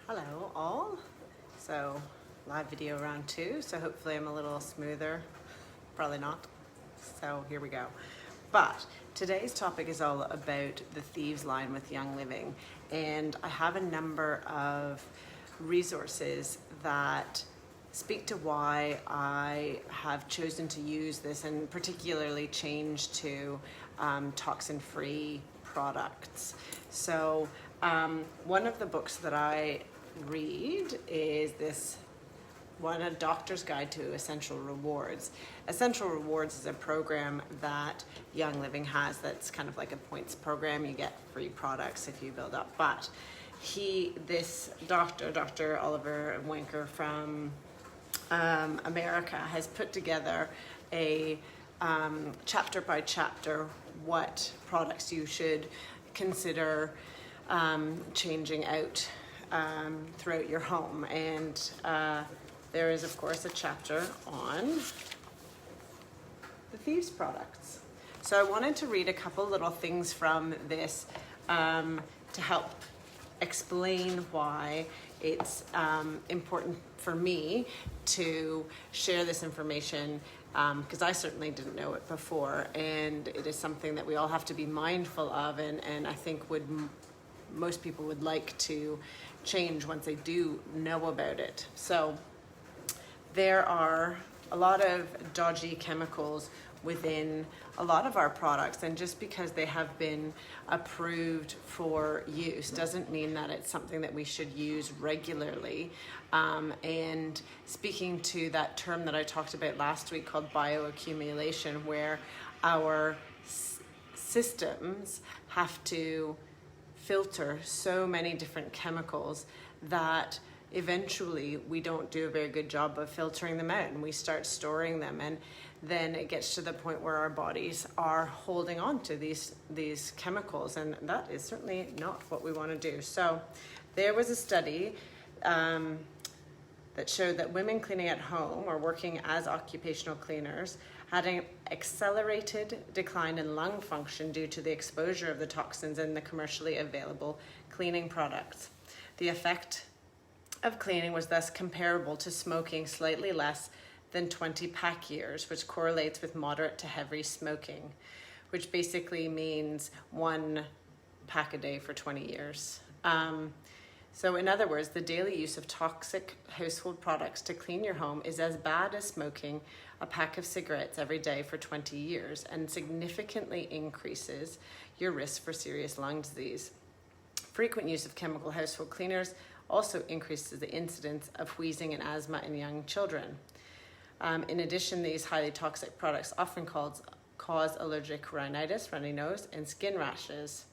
Hello all. So live video round 2, so hopefully I'm a little smoother. Probably not. So here we go. But today's topic is all about the Thieves line with Young Living, and I have a number of resources that speak to why I have chosen to use this and particularly change to toxin-free products. So one of the books that I read is this one, A Doctor's Guide to Essential Rewards. Essential Rewards is a program that Young Living has that's kind of like a points program. You get free products if you build up. But this doctor, Dr. Oliver Wanker from America, has put together a chapter by chapter what products you should consider changing out throughout your home. And there is, of course, a chapter on the Thieves products. So I wanted to read a couple little things from this to help explain why it's important for me to share this information, because I certainly didn't know it before, and it is something that we all have to be mindful of, and I think most people would like to change once they do know about it. So there are a lot of dodgy chemicals within a lot of our products, and just because they have been approved for use doesn't mean that it's something that we should use regularly. And speaking to that term that I talked about last week called bioaccumulation, where our systems have to filter so many different chemicals that eventually we don't do a very good job of filtering them out, and we start storing them, and then it gets to the point where our bodies are holding on to these chemicals, and that is certainly not what we want to do. So there was a study that showed that women cleaning at home or working as occupational cleaners had an accelerated decline in lung function due to the exposure of the toxins in the commercially available cleaning products. The effect of cleaning was thus comparable to smoking slightly less than 20 pack years, which correlates with moderate to heavy smoking, which basically means 1 pack a day for 20 years. So in other words, the daily use of toxic household products to clean your home is as bad as smoking a pack of cigarettes every day for 20 years, and significantly increases your risk for serious lung disease. Frequent use of chemical household cleaners also increases the incidence of wheezing and asthma in young children. In addition, these highly toxic products often cause allergic rhinitis, runny nose, and skin rashes.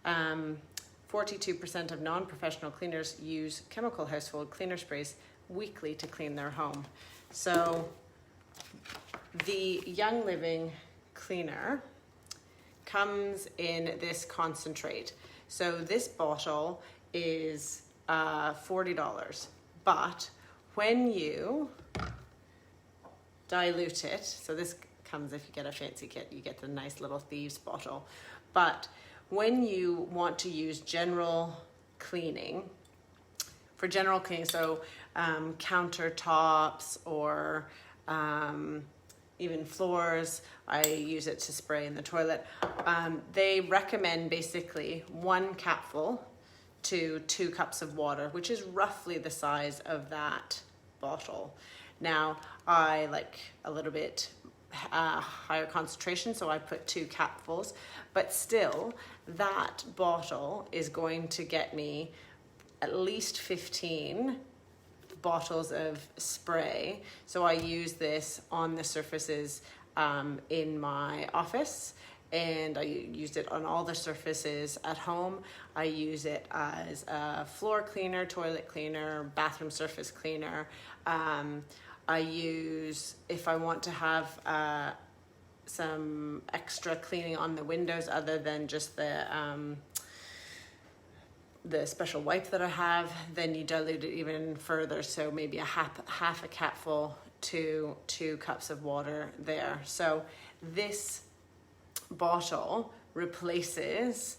42% of non-professional cleaners use chemical household cleaner sprays weekly to clean their home. So the Young Living cleaner comes in this concentrate. So this bottle is $40, but when you dilute it, so this comes, if you get a fancy kit, you get the nice little Thieves bottle, but when you want to use general cleaning, so countertops or even floors, I use it to spray in the toilet. They recommend basically 1 capful to 2 cups of water, which is roughly the size of that bottle. Now, I like a little bit higher concentration, so I put 2 capfuls, but still that bottle is going to get me at least 15 bottles of spray. So I use this on the surfaces in my office, and I use it on all the surfaces at home. I use it as a floor cleaner, toilet cleaner, bathroom surface cleaner. I use, if I want to have some extra cleaning on the windows other than just the special wipe that I have, then you dilute it even further. So maybe half a capful to 2 cups of water there. So this bottle replaces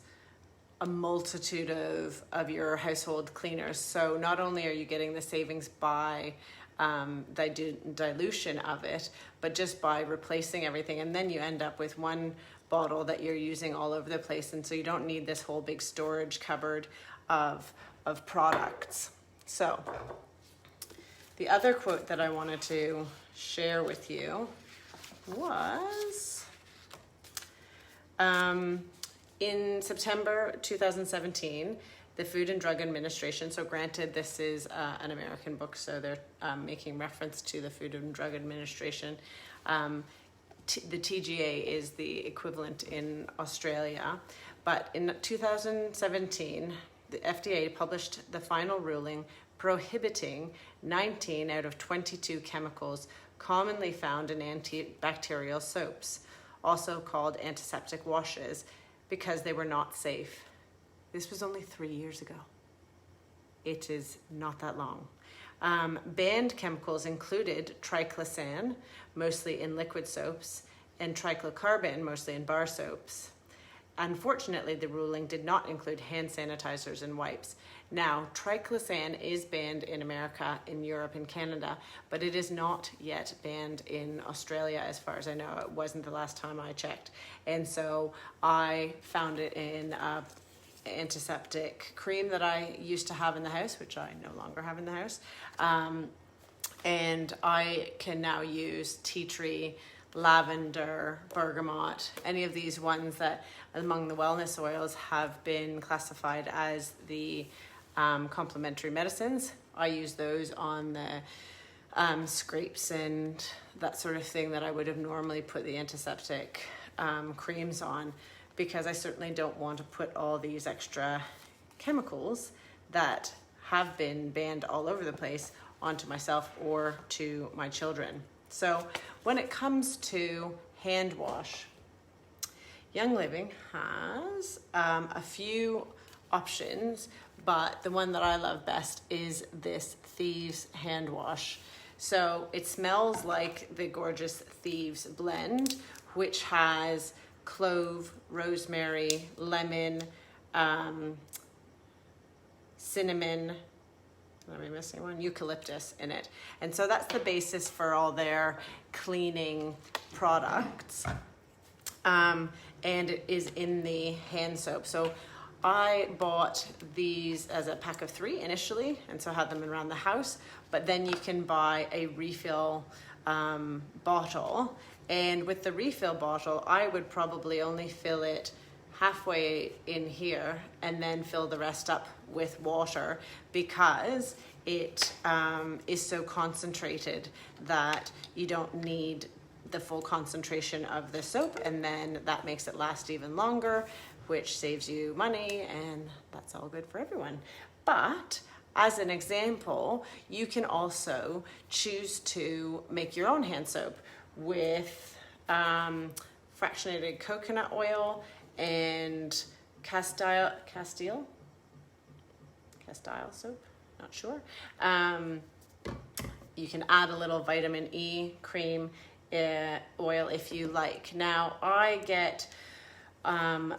a multitude of your household cleaners. So not only are you getting the savings by dilution of it, but just by replacing everything, and then you end up with one bottle that you're using all over the place, and so you don't need this whole big storage cupboard of products. So the other quote that I wanted to share with you was in September 2017, the Food and Drug Administration, so granted this is an American book, so they're making reference to the Food and Drug Administration. The TGA is the equivalent in Australia, but in 2017, the FDA published the final ruling prohibiting 19 out of 22 chemicals commonly found in antibacterial soaps, also called antiseptic washes, because they were not safe. This was only 3 years ago. It is not that long. Banned chemicals included triclosan, mostly in liquid soaps, and triclocarbon, mostly in bar soaps. Unfortunately, the ruling did not include hand sanitizers and wipes. Now, triclosan is banned in America, in Europe, and Canada, but it is not yet banned in Australia, as far as I know. It wasn't the last time I checked. And so I found it in antiseptic cream that I used to have in the house, which I no longer have in the house. And I can now use tea tree, lavender, bergamot, any of these ones that among the wellness oils have been classified as the complementary medicines. I use those on the scrapes and that sort of thing that I would have normally put the antiseptic creams on, because I certainly don't want to put all these extra chemicals that have been banned all over the place onto myself or to my children. So when it comes to hand wash, Young Living has a few options, but the one that I love best is this Thieves hand wash. So it smells like the gorgeous Thieves blend, which has clove, rosemary, lemon, cinnamon, am I missing one? Eucalyptus in it. And so that's the basis for all their cleaning products. And it is in the hand soap. So I bought these as a pack of 3 initially, and so I had them around the house, but then you can buy a refill bottle. And with the refill bottle, I would probably only fill it halfway in here and then fill the rest up with water, because it is so concentrated that you don't need the full concentration of the soap, and then that makes it last even longer, which saves you money, and that's all good for everyone. But as an example, you can also choose to make your own hand soap with fractionated coconut oil and Castile soap, not sure. You can add a little vitamin E cream oil if you like. Now I get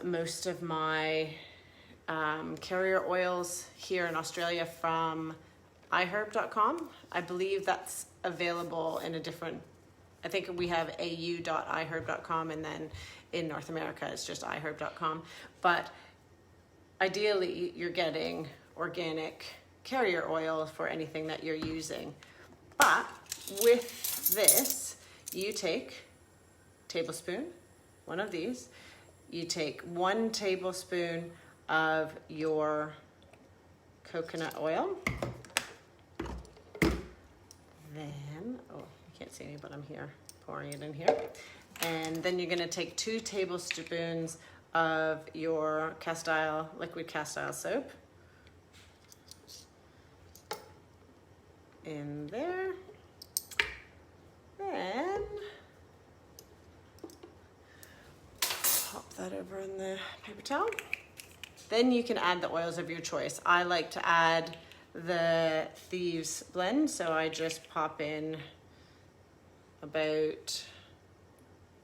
most of my carrier oils here in Australia from iherb.com. I believe that's available in a different, I think we have au.iherb.com, and then in North America it's just iherb.com. But ideally you're getting organic carrier oil for anything that you're using. But with this, you take a tablespoon, one of these, you take 1 tablespoon of your coconut oil. Then, oh, you can't see me, but I'm here pouring it in here. And then you're gonna take 2 tablespoons of your liquid castile soap in there. Then pop that over in the paper towel. Then you can add the oils of your choice. I like to add the Thieves blend, so I just pop in about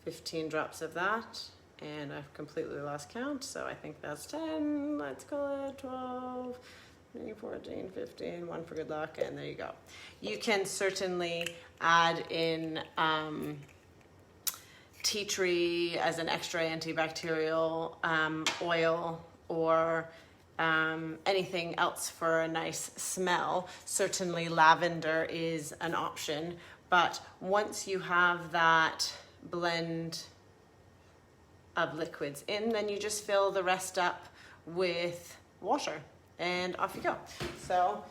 15 drops of that and I've completely lost count, so I think that's 10, let's call it 12, 13, 14, 15, one for good luck, and there you go. You can certainly add in tea tree as an extra antibacterial oil, or anything else for a nice smell. Certainly lavender is an option, but once you have that blend of liquids in, then you just fill the rest up with water and off you go. So,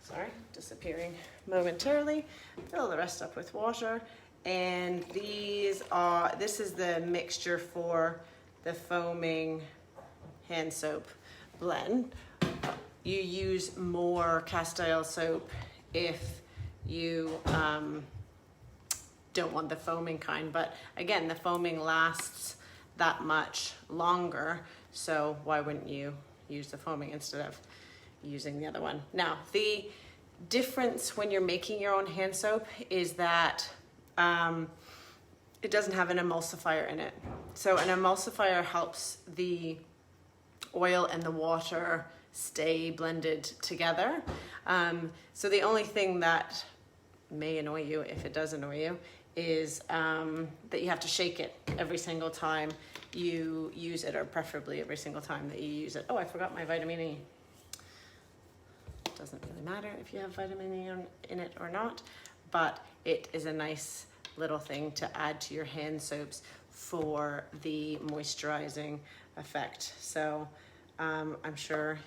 sorry, disappearing momentarily. Fill the rest up with water, and this is the mixture for the foaming hand soap blend. You use more castile soap if you don't want the foaming kind, but again, the foaming lasts that much longer, so why wouldn't you use the foaming instead of using the other one? Now, the difference when you're making your own hand soap is that it doesn't have an emulsifier in it. So an emulsifier helps the oil and the water stay blended together. So the only thing that may annoy you, if it does annoy you, is that you have to shake it every single time you use it, or preferably every single time that you use it. Oh, I forgot my vitamin E. Doesn't really matter if you have vitamin E in it or not, but it is a nice little thing to add to your hand soaps for the moisturizing effect. So I'm sure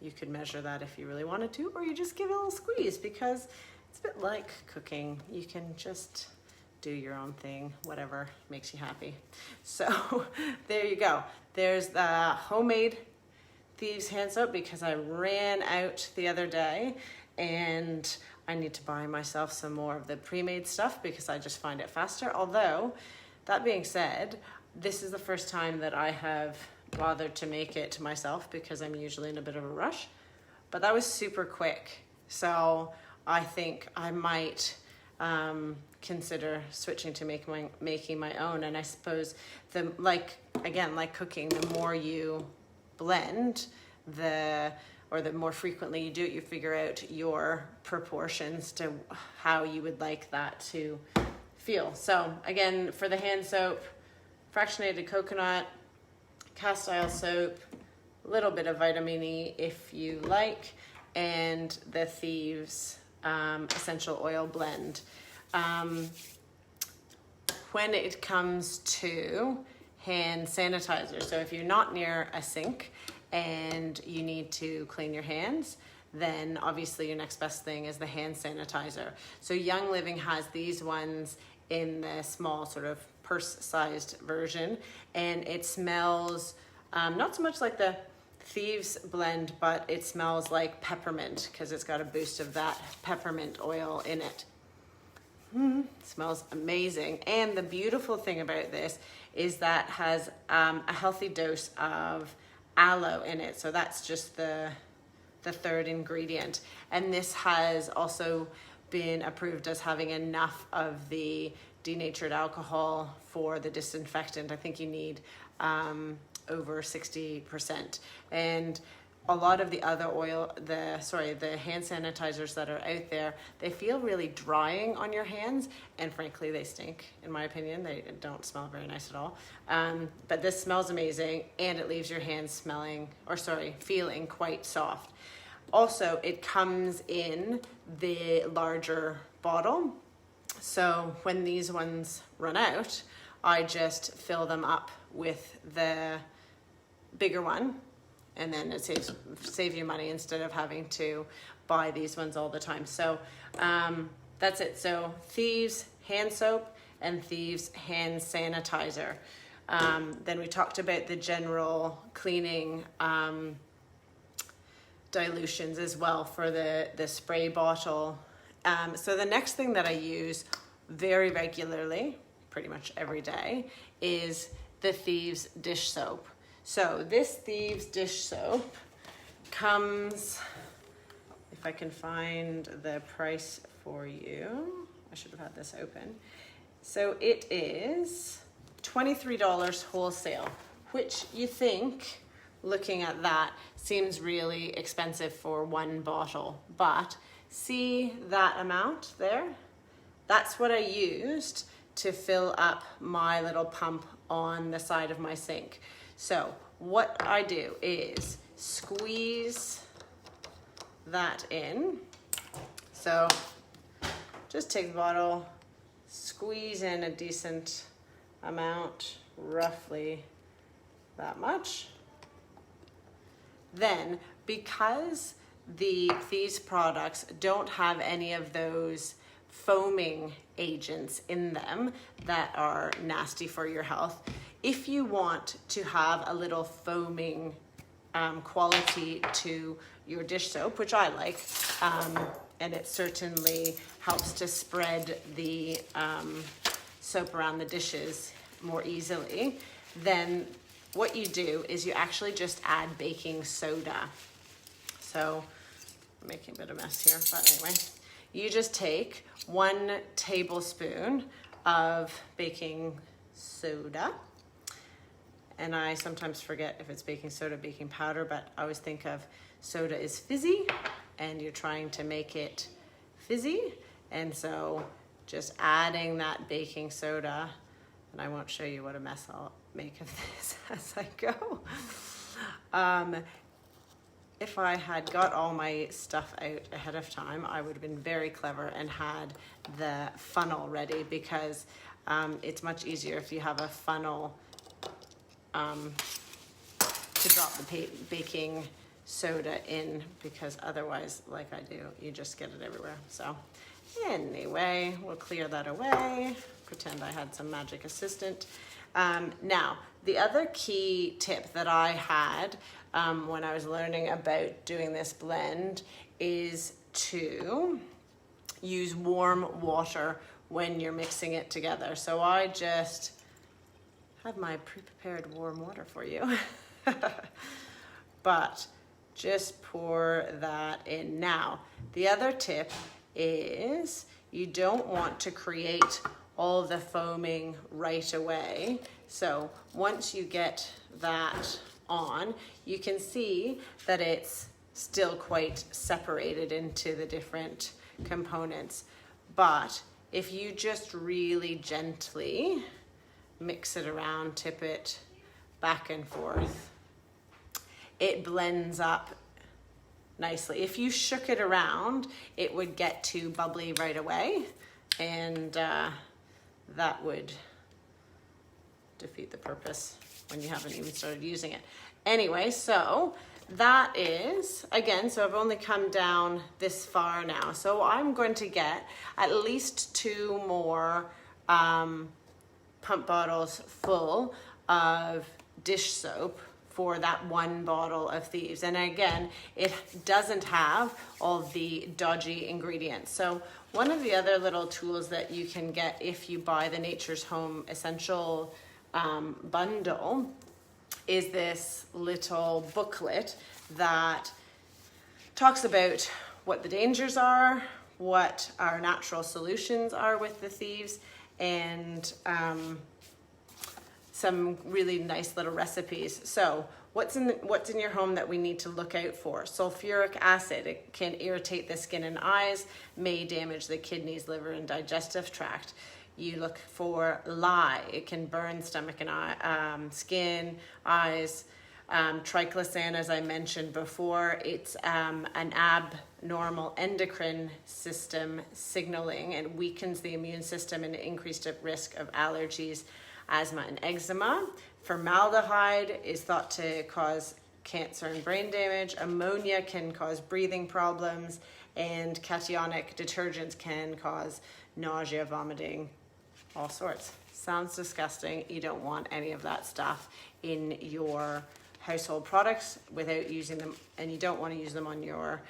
you could measure that if you really wanted to, or you just give it a little squeeze, because it's a bit like cooking. You can just do your own thing, whatever makes you happy. So there you go. There's the homemade Thieves hand soap, because I ran out the other day and I need to buy myself some more of the pre-made stuff because I just find it faster. Although, that being said, this is the first time that I have bothered to make it myself, because I'm usually in a bit of a rush, but that was super quick. So I think I might consider switching to making my own. And I suppose like cooking, the more you blend, the more frequently you do it, you figure out your proportions to how you would like that to feel. So again, for the hand soap, fractionated coconut, castile soap, a little bit of vitamin E if you like, and the Thieves essential oil blend. When it comes to hand sanitizer, so if you're not near a sink and you need to clean your hands, then obviously your next best thing is the hand sanitizer. So Young Living has these ones in the small sort of purse-sized version, and it smells not so much like the Thieves blend, but it smells like peppermint, because it's got a boost of that peppermint oil in it. Smells amazing. And the beautiful thing about this is that has a healthy dose of aloe in it. So that's just the third ingredient. And this has also been approved as having enough of the denatured alcohol for the disinfectant. I think you need over 60%. And a lot of the other the hand sanitizers that are out there, they feel really drying on your hands, and frankly they stink, in my opinion. They don't smell very nice at all. But this smells amazing, and it leaves your hands feeling quite soft. Also, it comes in the larger bottle, so when these ones run out, I just fill them up with the bigger one, and then it saves you money instead of having to buy these ones all the time. So that's it. So Thieves hand soap and Thieves hand sanitizer. Then we talked about the general cleaning dilutions as well for the spray bottle. So the next thing that I use very regularly, pretty much every day, is the Thieves dish soap. So this Thieves dish soap comes, if I can find the price for you, I should have had this open. So it is $23 wholesale, which you think, looking at that, seems really expensive for one bottle. But see that amount there? That's what I used to fill up my little pump on the side of my sink. So what I do is squeeze that in. So just take the bottle, squeeze in a decent amount, roughly that much. Then, because the Thieves products don't have any of those foaming agents in them that are nasty for your health, if you want to have a little foaming quality to your dish soap, which I like, and it certainly helps to spread the soap around the dishes more easily, then what you do is you actually just add baking soda. So I'm making a bit of a mess here, but anyway, you just take 1 tablespoon of baking soda. And I sometimes forget if it's baking soda, baking powder, but I always think of soda is fizzy and you're trying to make it fizzy. And so just adding that baking soda, and I won't show you what a mess I'll make of this as I go. If I had got all my stuff out ahead of time, I would have been very clever and had the funnel ready, because it's much easier if you have a funnel to drop the baking soda in, because otherwise, like I do, you just get it everywhere. So anyway, we'll clear that away, pretend I had some magic assistant. Now, the other key tip that I had when I was learning about doing this blend is to use warm water when you're mixing it together. So I just have my pre-prepared warm water for you. But just pour that in. Now, the other tip is you don't want to create all the foaming right away. So once you get that on, you can see that it's still quite separated into the different components. But if you just really gently mix it around, tip it back and forth, it blends up nicely. If you shook it around, it would get too bubbly right away, and that would defeat the purpose when you haven't even started using it. Anyway, so that is, again, so I've only come down this far now. So I'm going to get at least 2 more pump bottles full of dish soap for that 1 bottle of Thieves. And again, it doesn't have all the dodgy ingredients. So one of the other little tools that you can get if you buy the Nature's Home Essential bundle is this little booklet that talks about what the dangers are, what our natural solutions are with the Thieves, and some really nice little recipes. So what's in your home that we need to look out for? Sulfuric acid, it can irritate the skin and eyes, may damage the kidneys, liver, and digestive tract. You look for lye, it can burn stomach and skin, eyes. Triclosan, as I mentioned before, it's an abnormal endocrine system signaling. It weakens the immune system and increased risk of allergies, asthma, and eczema. Formaldehyde is thought to cause cancer and brain damage. Ammonia can cause breathing problems, and cationic detergents can cause nausea, vomiting, all sorts. Sounds disgusting. You don't want any of that stuff in your household products without using them, and you don't want to use them on your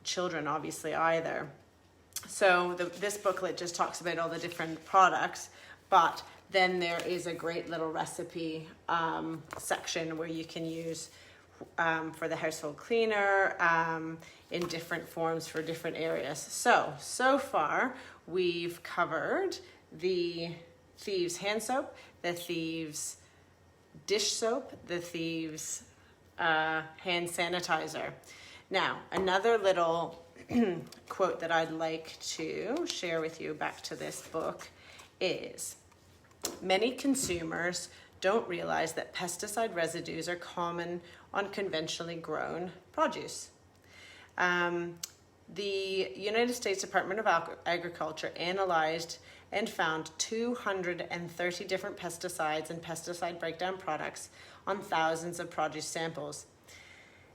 children, obviously, either. So this booklet just talks about all the different products, but then there is a great little recipe section where you can use for the household cleaner in different forms for different areas. So far we've covered the Thieves hand soap, the Thieves dish soap, the Thieves hand sanitizer. Now, another little quote that I'd like to share with you back to this book is, many consumers don't realize that pesticide residues are common on conventionally grown produce. The United States Department of Agriculture analyzed and found 230 different pesticides and pesticide breakdown products on thousands of produce samples.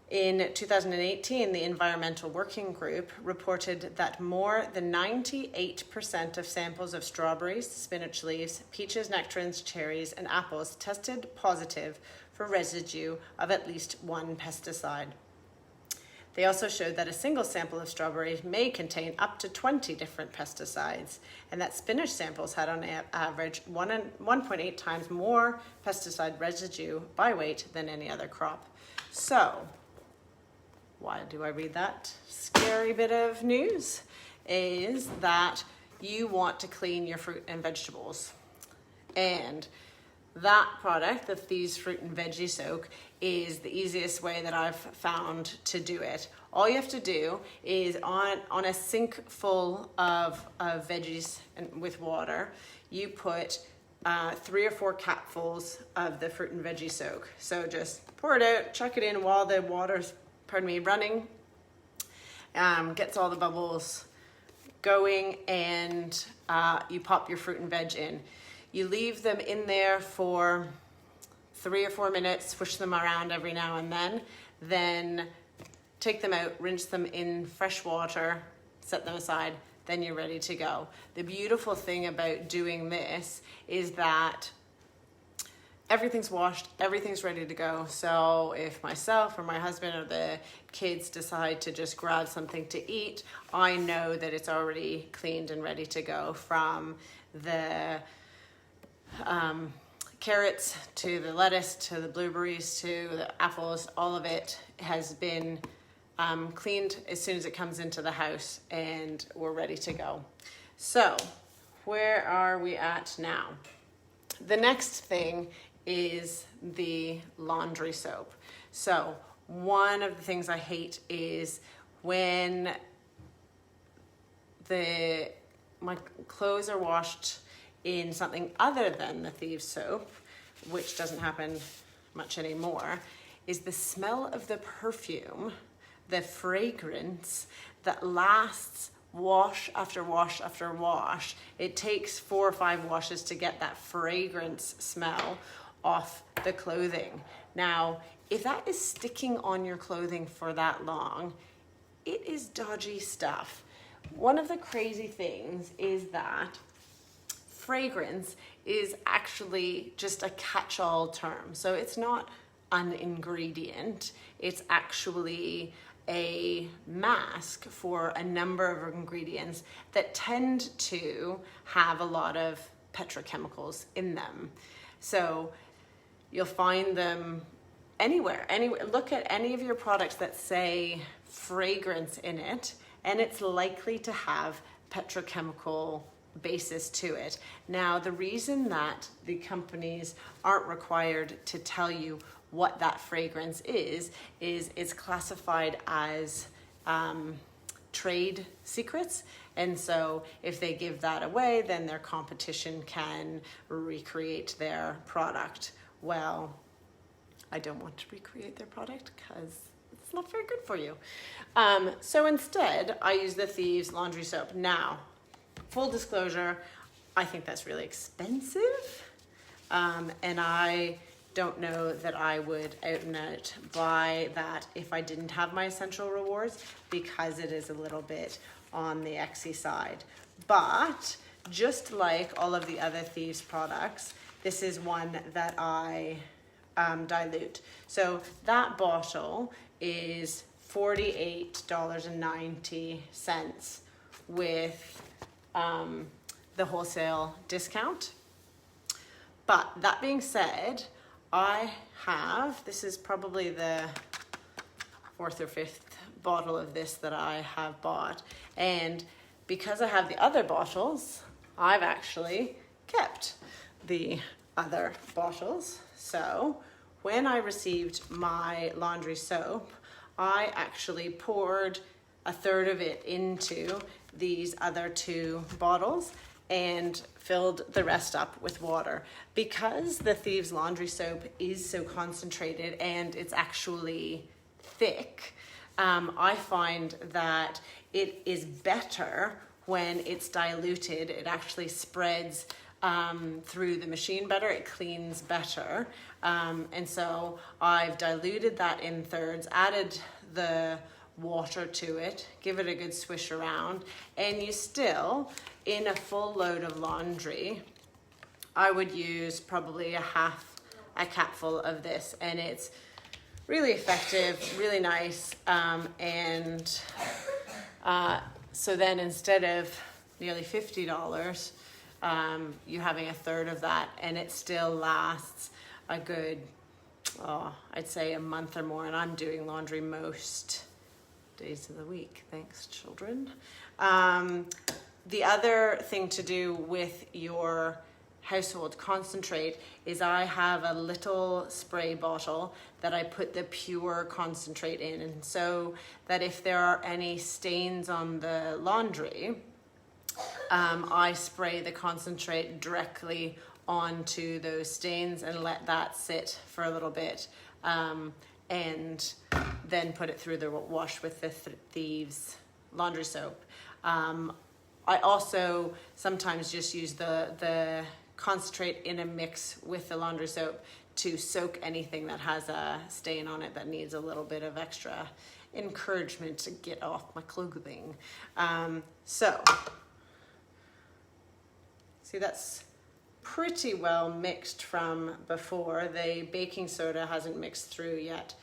In 2018, the Environmental Working Group reported that more than 98% of samples of strawberries, spinach leaves, peaches, nectarines, cherries, and apples tested positive for residue of at least one pesticide. They also showed that a single sample of strawberries may contain up to 20 different pesticides, and that spinach samples had on average 1.8 times more pesticide residue by weight than any other crop. So, why do I read that scary bit of news? Is that you want to clean your fruit and vegetables. And that product, the Thieves Fruit and Veggie Soak, is the easiest way that I've found to do it. All you have to do is on a sink full of veggies and with water, you put 3 or 4 capfuls of the Fruit and Veggie Soak. So just pour it out, chuck it in while the water's, running, gets all the bubbles going, and you pop your fruit and veg in. You leave them in there for 3 or 4 minutes, swish them around every now and then take them out, rinse them in fresh water, set them aside, then you're ready to go. The beautiful thing about doing this is that everything's washed, everything's ready to go. So if myself or my husband or the kids decide to just grab something to eat, I know that it's already cleaned and ready to go, from the carrots to the lettuce to the blueberries to the apples. All of it has been cleaned as soon as it comes into the house, and we're ready to go. So where are we at now? The next thing is the laundry soap. So one of the things I hate is when my clothes are washed in something other than the Thieves soap, which doesn't happen much anymore, is the smell of the perfume, the fragrance that lasts wash after wash after wash. It takes 4 or 5 washes to get that fragrance smell off the clothing. Now, if that is sticking on your clothing for that long, it is dodgy stuff. One of the crazy things is that fragrance is actually just a catch-all term. So it's not an ingredient, it's actually a mask for a number of ingredients that tend to have a lot of petrochemicals in them. So you'll find them anywhere. Look at any of your products that say fragrance in it, and it's likely to have petrochemical basis to it. Now, the reason that the companies aren't required to tell you what that fragrance is it's classified as trade secrets. And so if they give that away, then their competition can recreate their product. Well, I don't want to recreate their product because it's not very good for you. So instead, I use the Thieves laundry soap. Now, full disclosure, I think that's really expensive. And I don't know that I would out and out buy that if I didn't have my essential rewards, because it is a little bit on the Xy side. But just like all of the other Thieves products, this is one that I dilute. So that bottle is $48.90 with the wholesale discount. But that being said, this is probably the 4th or 5th bottle of this that I have bought. And because I have the other bottles, I've actually kept. the other bottles. So when I received my laundry soap, I actually poured a third of it into these other 2 bottles and filled the rest up with water. Because the Thieves laundry soap is so concentrated and it's actually thick, I find that it is better when it's diluted. It actually spreads through the machine better, it cleans better. And so I've diluted that in thirds, added the water to it, give it a good swish around, and you still, in a full load of laundry, I would use probably a capful of this, and it's really effective, really nice, so then instead of nearly $50, you having a third of that, and it still lasts a good, I'd say a month or more, and I'm doing laundry most days of the week. Thanks, children. The other thing to do with your household concentrate is I have a little spray bottle that I put the pure concentrate in, and so that if there are any stains on the laundry, I spray the concentrate directly onto those stains and let that sit for a little bit, and then put it through the wash with the Thieves laundry soap. I also sometimes just use the concentrate in a mix with the laundry soap to soak anything that has a stain on it that needs a little bit of extra encouragement to get off my clothing. So, see, that's pretty well mixed from before. The baking soda hasn't mixed through yet,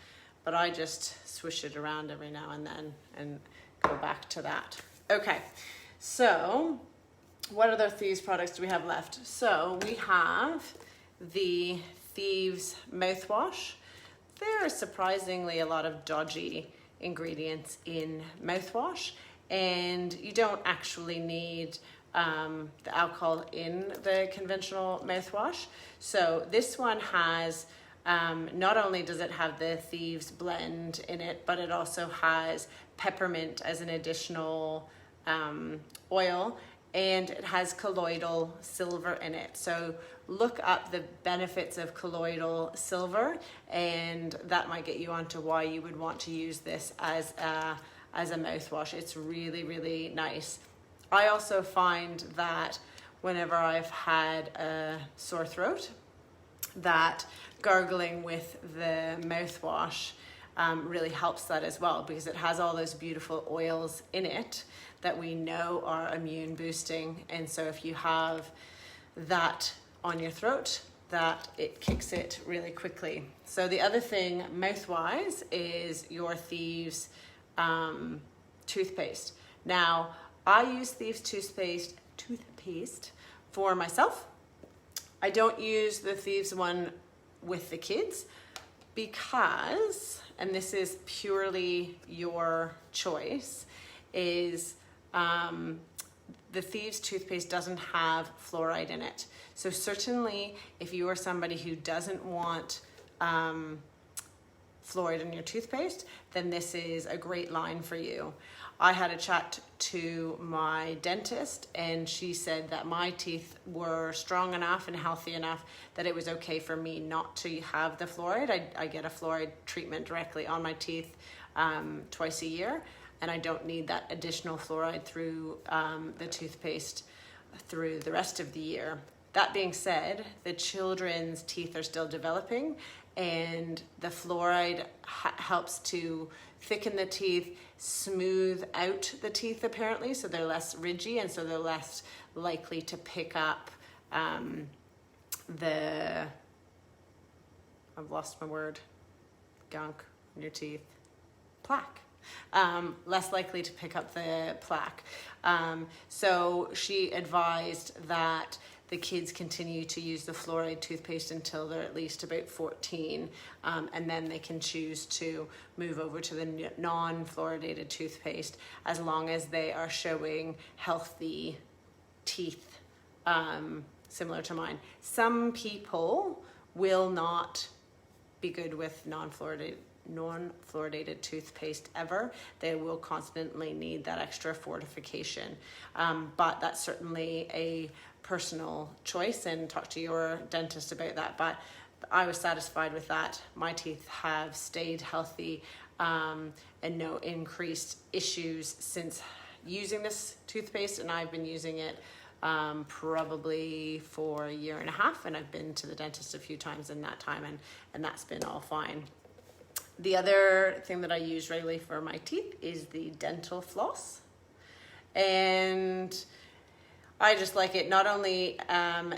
but I just swish it around every now and then and go back to that. Okay, so what other Thieves products do we have left? So we have the Thieves mouthwash. There are surprisingly a lot of dodgy ingredients in mouthwash, and you don't actually need the alcohol in the conventional mouthwash. So this one has, not only does it have the Thieves blend in it, but it also has peppermint as an additional oil, and it has colloidal silver in it. So look up the benefits of colloidal silver, and that might get you onto why you would want to use this as a mouthwash. It's really, really nice. I also find that whenever I've had a sore throat, that gargling with the mouthwash really helps that as well, because it has all those beautiful oils in it that we know are immune boosting. And so if you have that on your throat, that it kicks it really quickly. So the other thing mouth-wise is your Thieves toothpaste. Now, I use Thieves toothpaste for myself. I don't use the Thieves one with the kids because, and this is purely your choice, is the Thieves toothpaste doesn't have fluoride in it. So certainly if you are somebody who doesn't want fluoride in your toothpaste, then this is a great line for you. I had a chat to my dentist, and she said that my teeth were strong enough and healthy enough that it was okay for me not to have the fluoride. I get a fluoride treatment directly on my teeth twice a year, and I don't need that additional fluoride through the toothpaste through the rest of the year. That being said, the children's teeth are still developing, and the fluoride helps to thicken the teeth, smooth out the teeth apparently, so they're less ridgy, and so they're less likely to pick up I've lost my word, gunk in your teeth, plaque. Less likely to pick up the plaque. So she advised that the kids continue to use the fluoride toothpaste until they're at least about 14, and then they can choose to move over to the non-fluoridated toothpaste as long as they are showing healthy teeth. similar to mine. Some people will not be good with non-fluoridated toothpaste ever. They will constantly need that extra fortification. But that's certainly a personal choice, and talk to your dentist about that. But I was satisfied with that. My teeth have stayed healthy and no increased issues since using this toothpaste, and I've been using it probably for a year and a half, and I've been to the dentist a few times in that time, and that's been all fine. The other thing that I use regularly for my teeth is the dental floss, and I just like it. Not only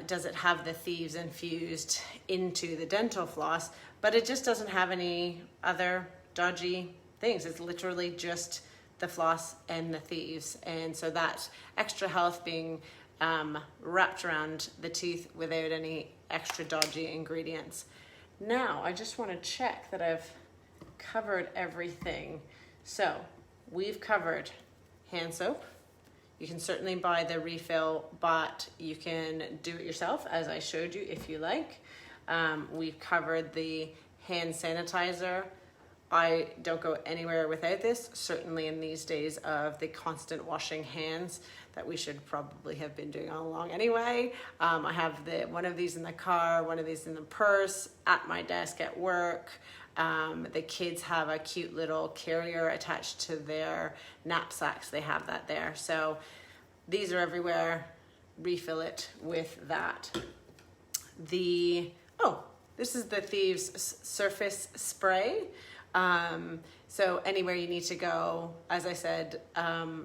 does it have the Thieves infused into the dental floss, but it just doesn't have any other dodgy things. It's literally just the floss and the Thieves, and so that extra health being wrapped around the teeth without any extra dodgy ingredients. Now I just want to check that I've covered everything. So we've covered hand soap. You can certainly buy the refill, but you can do it yourself, as I showed you, if you like. We've covered the hand sanitizer. I don't go anywhere without this, certainly in these days of the constant washing hands that we should probably have been doing all along anyway. I have one of these in the car, one of these in the purse, at my desk at work. The kids have a cute little carrier attached to their knapsacks. They have that there. So these are everywhere. Refill it with that. This is the Thieves Surface Spray. So anywhere you need to go, as I said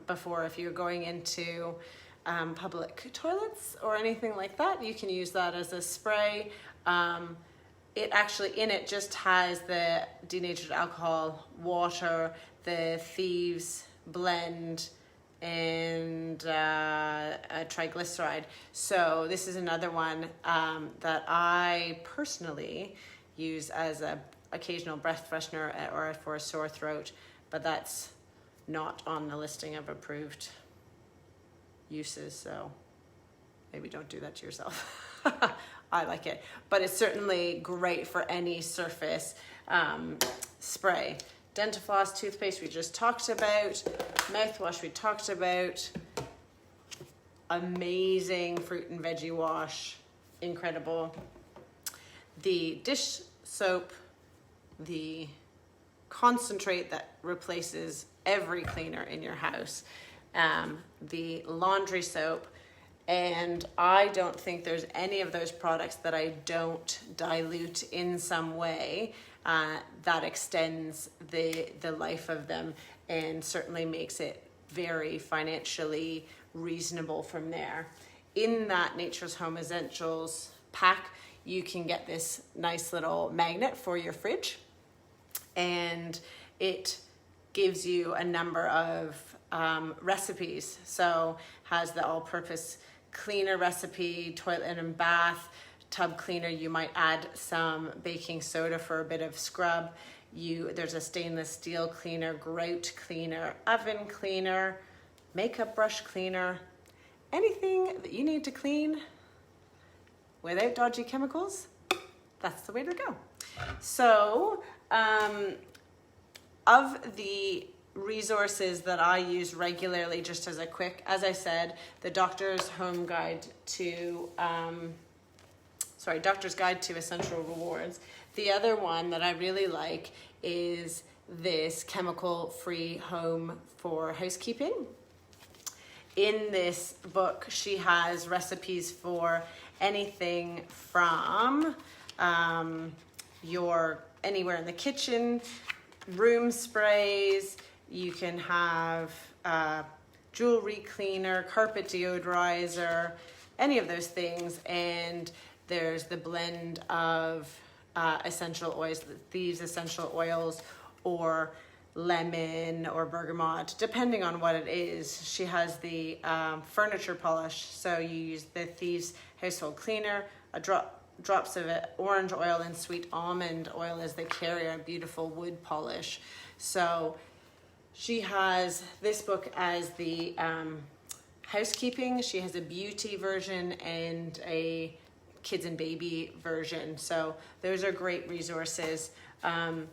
before, if you're going into public toilets or anything like that, you can use that as a spray. It actually, in it, just has the denatured alcohol, water, the Thieves blend, and a triglyceride. So this is another one that I personally use as a occasional breath freshener or for a sore throat, but that's not on the listing of approved uses, so maybe don't do that to yourself. I like it, but it's certainly great for any surface spray. Dental floss, toothpaste we just talked about, mouthwash we talked about, amazing fruit and veggie wash, incredible. The dish soap, the concentrate that replaces every cleaner in your house, the laundry soap, and I don't think there's any of those products that I don't dilute in some way that extends the life of them and certainly makes it very financially reasonable from there. In that Nature's Home Essentials pack, you can get this nice little magnet for your fridge, and it gives you a number of recipes. So has the all-purpose cleaner recipe, toilet and bath, tub cleaner. You might add some baking soda for a bit of scrub. There's a stainless steel cleaner, grout cleaner, oven cleaner, makeup brush cleaner, anything that you need to clean without dodgy chemicals, that's the way to go. So, of the resources that I use regularly, just as a quick, as I said, the Doctor's Guide to Essential Rewards. The other one that I really like is this chemical-free home for housekeeping. In this book, she has recipes for anything from anywhere in the kitchen, room sprays. You can have jewelry cleaner, carpet deodorizer, any of those things. And there's the blend of essential oils, Thieves essential oils, or lemon or bergamot, depending on what it is. She has the furniture polish, so you use the Thieves household cleaner, drops of it, orange oil and sweet almond oil as the carrier, beautiful wood polish. So she has this book as the housekeeping. She has a beauty version and a kids and baby version. So those are great resources. Then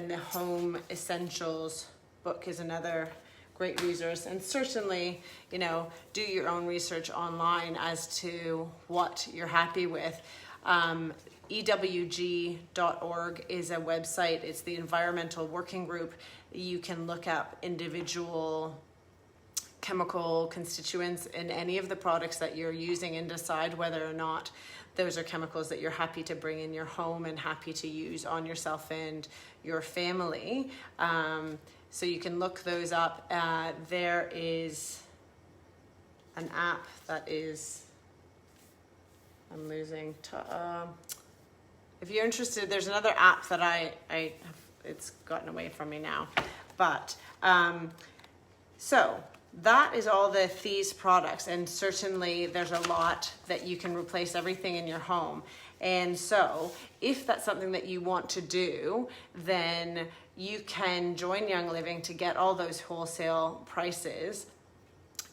the Home Essentials book is another great resource. And certainly, you know, do your own research online as to what you're happy with. EWG.org is a website. It's the Environmental Working Group. You can look up individual chemical constituents in any of the products that you're using and decide whether or not those are chemicals that you're happy to bring in your home and happy to use on yourself and your family. So you can look those up. There is an app that is, I'm losing, if you're interested, there's another app that I have, it's gotten away from me now. But, so that is all the Thieves products, and certainly there's a lot that you can replace everything in your home. And so if that's something that you want to do, then you can join Young Living to get all those wholesale prices,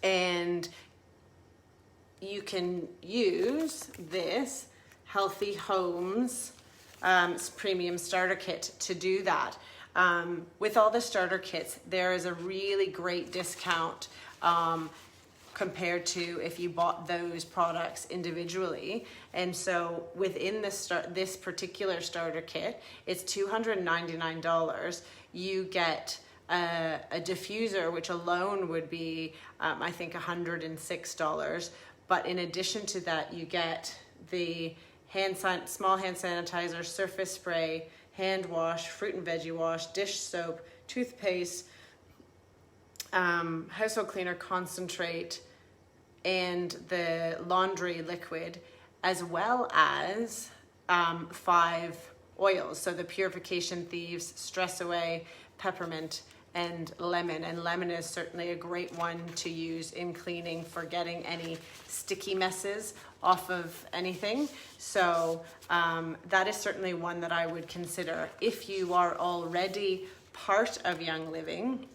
and you can use this Healthy Homes premium starter kit to do that. With all the starter kits, there is a really great discount compared to if you bought those products individually. And so within this particular starter kit, it's $299. You get a diffuser, which alone would be, I think, $106. But in addition to that, you get the small hand sanitizer, surface spray, hand wash, fruit and veggie wash, dish soap, toothpaste, household cleaner concentrate, and the laundry liquid, as well as 5 oils. So the Purification Thieves, Stress Away, Peppermint, and lemon. And lemon is certainly a great one to use in cleaning for getting any sticky messes off of anything. So that is certainly one that I would consider. If you are already part of Young Living,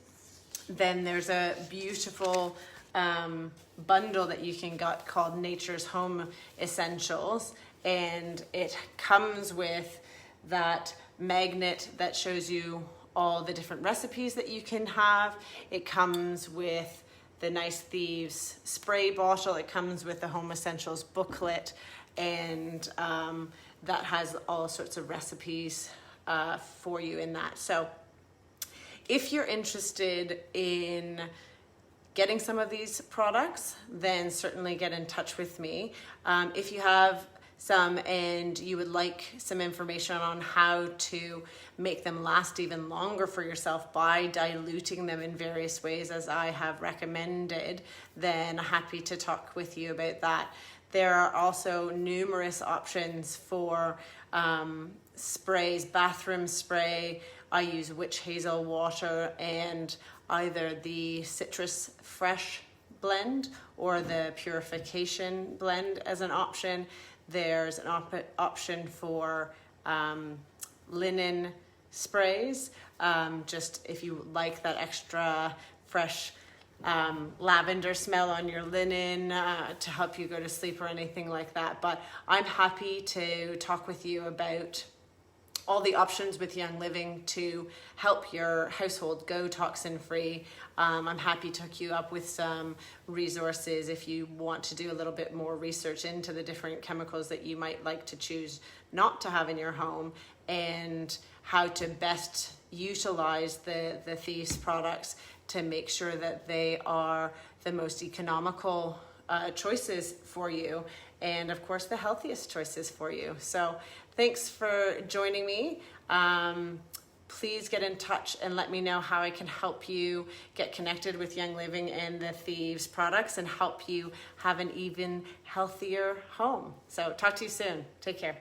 then there's a beautiful bundle that you can get called Nature's Home Essentials, and it comes with that magnet that shows you all the different recipes that you can have. It comes with the nice Thieves spray bottle. It comes with the Home Essentials booklet, and that has all sorts of recipes for you in that. So if you're interested in getting some of these products, then certainly get in touch with me. If you have some and you would like some information on how to make them last even longer for yourself by diluting them in various ways as I have recommended, then happy to talk with you about that. There are also numerous options for sprays, bathroom spray. I use witch hazel water and either the citrus fresh blend or the purification blend as an option. There's an option for linen sprays, just if you like that extra fresh lavender smell on your linen to help you go to sleep or anything like that. But I'm happy to talk with you about all the options with Young Living to help your household go toxin free. I'm happy to hook you up with some resources if you want to do a little bit more research into the different chemicals that you might like to choose not to have in your home, and how to best utilize the Thieves products to make sure that they are the most economical choices for you, and of course the healthiest choices for you. So thanks for joining me. Please get in touch and let me know how I can help you get connected with Young Living and the Thieves products and help you have an even healthier home. So talk to you soon. Take care.